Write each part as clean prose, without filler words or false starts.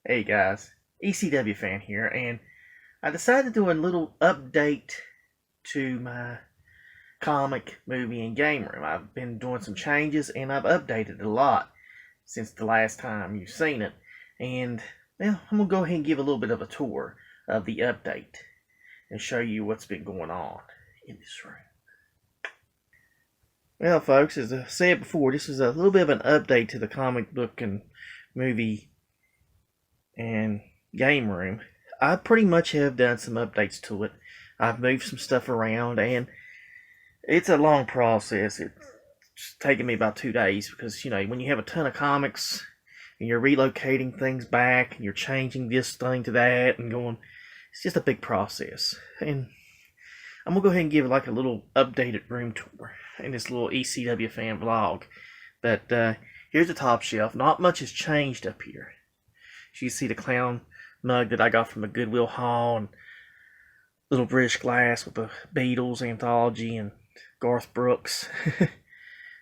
Hey guys, ECWFan here, and I decided to do a little update to my comic, movie, and game room. I've been doing some changes, and I've updated a lot since the last time you've seen it. And now I'm gonna go ahead and give a little bit of a tour of the update and show you what's been going on in this room. Well, folks, as I said before, this is a little bit of an update to the comic book and movie and game room. I pretty much have done some updates to it. I've moved some stuff around, and it's a long process. It's taken me about 2 days because, when you have a ton of comics and you're relocating things back and you're changing this thing to that and going, it's just a big process. And I'm going to go ahead and give like a little updated room tour in this little ECWFan vlog. But here's the top shelf. Not much has changed up here. You see the clown mug that I got from a Goodwill haul, and little British glass with the Beatles anthology and Garth Brooks.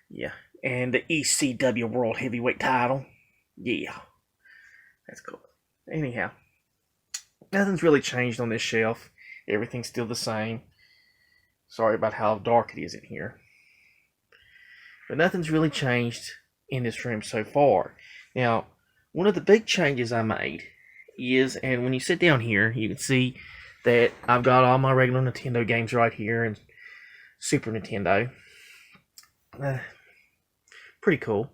Yeah. And the ECW World Heavyweight title. Yeah. That's cool. Anyhow, nothing's really changed on this shelf. Everything's still the same. Sorry about how dark it is in here. But nothing's really changed in this room so far. Now, one of the big changes I made is, and when you sit down here, you can see that I've got all my regular Nintendo games right here and Super Nintendo. Pretty cool.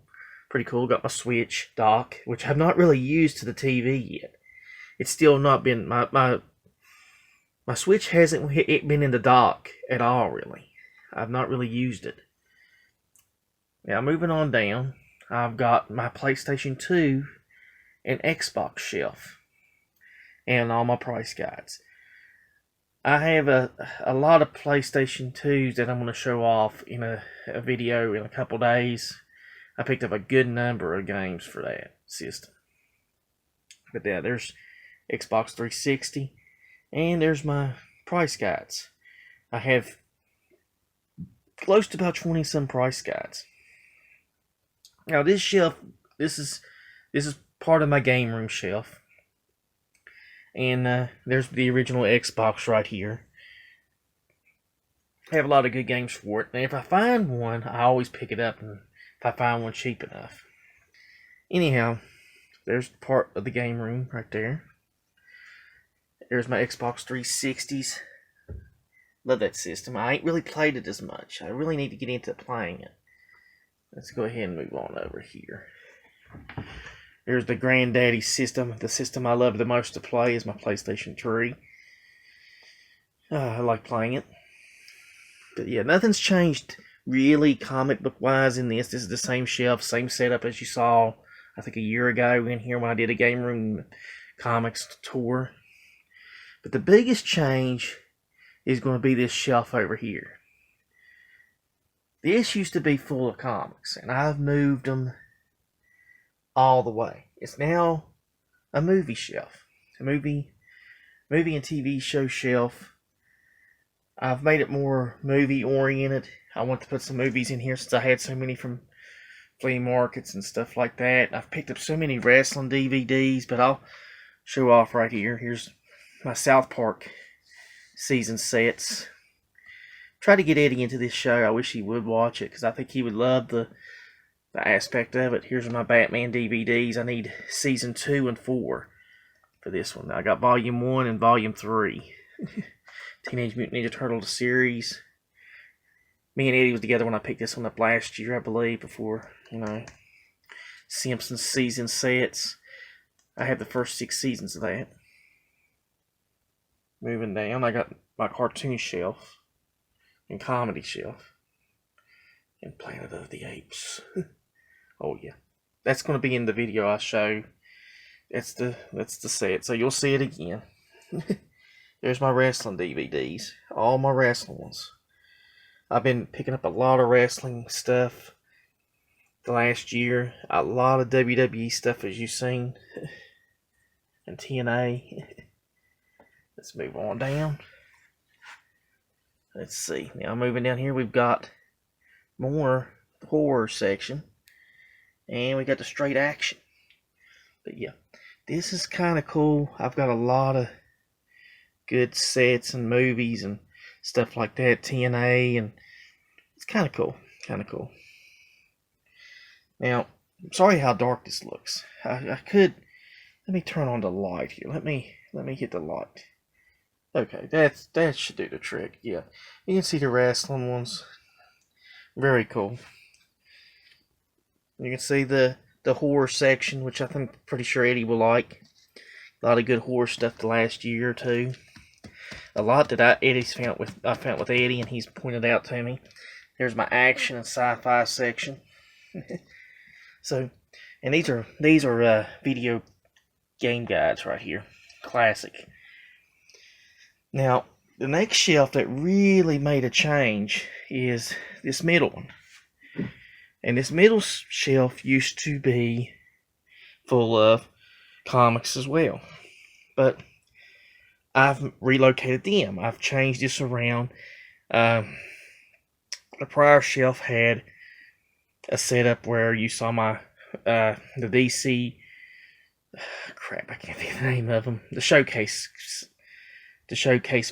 Pretty cool. Got my Switch dock, which I've not really used to the TV yet. It's still not been, my Switch hasn't been in the dock at all, really. I've not really used it. Now, moving on down, I've got my PlayStation 2 and Xbox shelf and all my price guides. I have a lot of PlayStation 2s that I'm going to show off in a video in a couple days. I picked up a good number of games for that system. But yeah, there's Xbox 360 and there's my price guides. I have close to about 20 some price guides. Now this shelf, this is part of my game room shelf, and there's the original Xbox right here. I have a lot of good games for it, and if I find one, I always pick it up, and if I find one cheap enough. Anyhow, there's part of the game room right there. There's my Xbox 360s. Love that system. I ain't really played it as much. I really need to get into playing it. Let's go ahead and move on over here. There's the granddaddy system. The system I love the most to play is my PlayStation 3. I like playing it. But yeah, nothing's changed really comic book wise in this. This is the same shelf, same setup as you saw, I think, a year ago in here when I did a game room comics tour. But the biggest change is going to be this shelf over here. This used to be full of comics, and I've moved them all the way. It's now a movie shelf, a movie and TV show shelf. I've made it more movie oriented. I want to put some movies in here since I had so many from flea markets and stuff like that. I've picked up so many wrestling DVDs, but I'll show off right here. Here's my South Park season sets. Try to get Eddie into this show. I wish he would watch it because I think he would love the aspect of it. Here's my Batman DVDs. I need season 2 and 4 for this one. I got volume 1 and volume 3. Teenage Mutant Ninja Turtle series. Me and Eddie was together when I picked this one up last year, I believe, before, Simpsons season sets. I have the first 6 seasons of that. Moving down, I got my cartoon shelf and comedy shelf and Planet of the Apes. Oh yeah, that's going to be in the video I show. That's the set, so you'll see it again. There's my wrestling DVDs, all my wrestling ones. I've been picking up a lot of wrestling stuff the last year. A lot of WWE stuff, as you've seen, and TNA. Let's move on down. Let's see. Now moving down here, we've got more horror section, and we got the straight action. But yeah, this is kind of cool. I've got a lot of good sets and movies and stuff like that, TNA, and it's kind of cool. Kind of cool. Now, I'm sorry how dark this looks. I could, let me turn on the light here. Let me hit the light. Okay, that should do the trick. Yeah, you can see the wrestling ones. Very cool. You can see the horror section, which I think pretty sure Eddie will like. A lot of good horror stuff the last year or two. A lot that I found with Eddie, and he's pointed out to me. There's my action and sci-fi section. So, and these are video game guides right here, classic. Now, the next shelf that really made a change is this middle one. And this middle shelf used to be full of comics as well. But I've relocated them. I've changed this around. The prior shelf had a setup where you saw my the DC crap, I can't think of the name of them. The showcase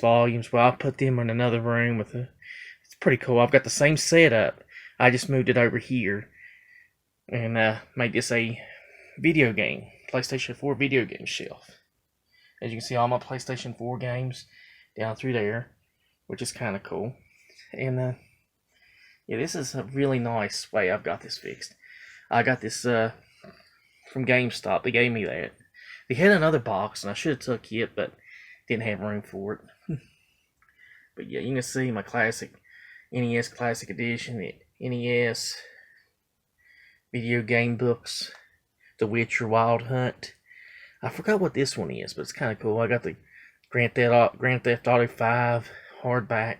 volumes. Well, I put them in another room with it's pretty cool. I've got the same setup. I just moved it over here and made this a video game, PlayStation 4 video game shelf. As you can see, all my PlayStation 4 games down through there, which is kind of cool. And yeah, this is a really nice way I've got this fixed. I got this from GameStop. They gave me that. They had another box, and I should have took it, but didn't have room for it. But yeah, you can see my classic NES Classic Edition, NES video game books, The Witcher Wild Hunt. I forgot what this one is, but it's kind of cool. I got the Grand Theft Auto 5 hardback,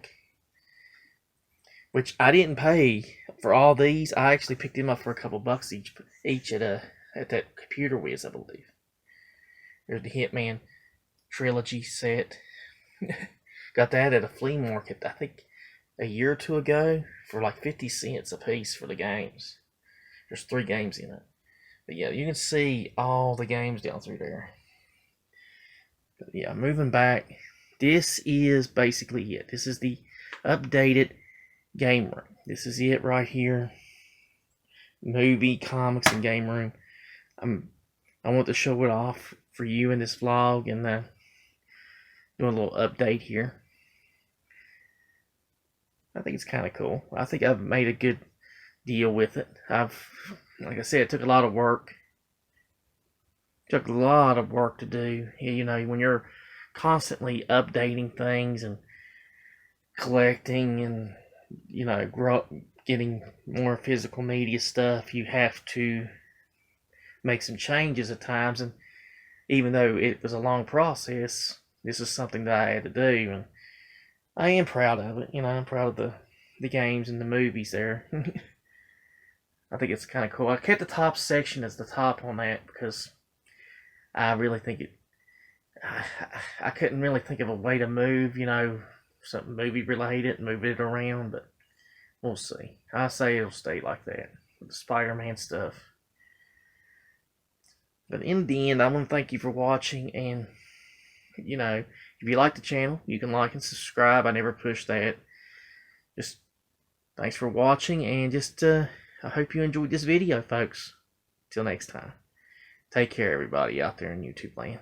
which I didn't pay for all these. I actually picked them up for a couple bucks each at that Computer Whiz, I believe. There's the Hitman trilogy set. Got that at a flea market, I think, a year or two ago for like 50 cents a piece for the games. There's 3 games in it. But yeah, you can see all the games down through there. But yeah, moving back, this is basically it. This is the updated game room. This is it right here. Movie, comics, and game room. I want to show it off for you in this vlog and do a little update here. I think it's kind of cool. I think I've made a good deal with it. Like I said, it took a lot of work. Took a lot of work to do. You know, when you're constantly updating things and collecting and, you know, getting more physical media stuff, you have to make some changes at times. And even though it was a long process, this is something that I had to do. And I am proud of it. You know, I'm proud of the games and the movies there. I think it's kind of cool. I kept the top section as the top on that because I really think I couldn't really think of a way to move, you know, something movie related, move it around, but we'll see. I say it'll stay like that with the Spider-Man stuff. But in the end, I want to thank you for watching, and, you know, if you like the channel, you can like and subscribe. I never push that. Just thanks for watching, and just I hope you enjoyed this video, folks. Till next time. Take care, everybody out there in YouTube land.